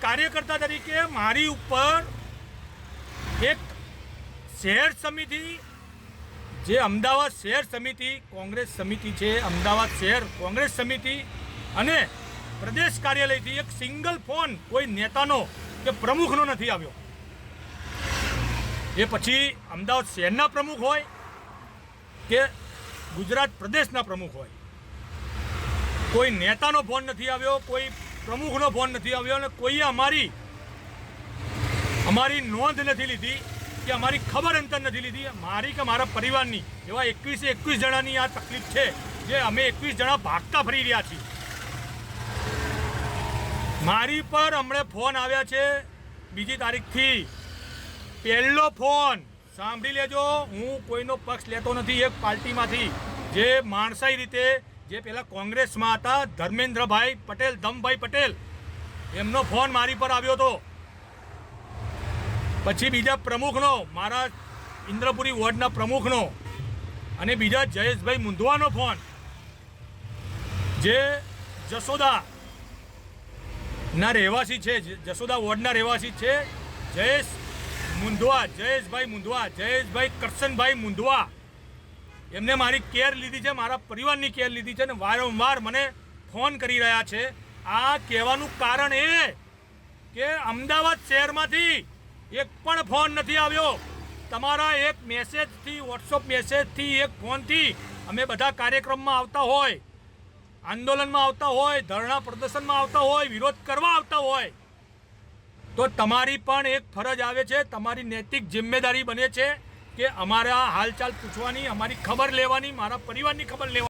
કાર્યકર્તા તરીકે મારી ઉપર એક શહેર સમિતિ, જે અમદાવાદ શહેર સમિતિ કોંગ્રેસ સમિતિ છે, અમદાવાદ શહેર કોંગ્રેસ સમિતિ અને પ્રદેશ કાર્યાલયથી એક સિંગલ ફોન કોઈ નેતાનો કે પ્રમુખનો નથી આવ્યો. એ પછી અમદાવાદ શહેરના પ્રમુખ હોય કે ગુજરાત પ્રદેશના પ્રમુખ હોય, કોઈ નેતાનો ફોન નથી આવ્યો, કોઈ પ્રમુખનો ફોન નથી આવ્યો અને કોઈએ અમારી નોંધ નથી લીધી કે અમારી ખબર અંતર નથી લીધી. મારી કે મારા પરિવારની એવા 21 જણાની આ તકલીફ છે, જે અમે 21 જણા ભાગતા ફરી રહ્યા છીએ. મારી પર હમણે ફોન આવ્યા છે 2 તારીખથી. પહેલો ફોન સાંભળી લેજો, હું કોઈનો પક્ષ લેતો નથી. એક પાર્ટીમાંથી જે માણસાઈ રીતે જે પહેલાં કોંગ્રેસમાં હતા, ધર્મેન્દ્રભાઈ પટેલ, ધમભાઈ પટેલ, એમનો ફોન મારી પર આવ્યો હતો. પછી બીજા પ્રમુખનો, મારા ઇન્દ્રપુરી વોર્ડના પ્રમુખનો, અને બીજા જયેશભાઈ મુંધવાનો ફોન, જે જસોદાના રહેવાસી છે, જસોદા વોર્ડના રહેવાસી છે. જયેશભાઈ મુંધવા, જયેશભાઈ કરશનભાઈ મુંધવા, એમને મારી કેર લીધી છે, મારા પરિવારની કેર લીધી છે અને વારંવાર મને ફોન કરી રહ્યા છે. આ કહેવાનું કારણ એ કે અમદાવાદ શહેરમાંથી એક પણ ફોન નથી આવ્યો. તમારા એક મેસેજથી, વોટ્સઅપ મેસેજથી, એક ફોનથી અમે બધા કાર્યક્રમમાં આવતા હોય, આંદોલનમાં આવતા હોય, ધરણા પ્રદર્શનમાં આવતા હોય, વિરોધ કરવા આવતા હોય, તો તમારી પણ એક ફરજ આવે છે, તમારી નૈતિક જિમ્મેદારી બને છે કે અમારા હાલચાલ પૂછવાની, અમારી ખબર લેવાની, મારા પરિવારની ખબર લેવાની.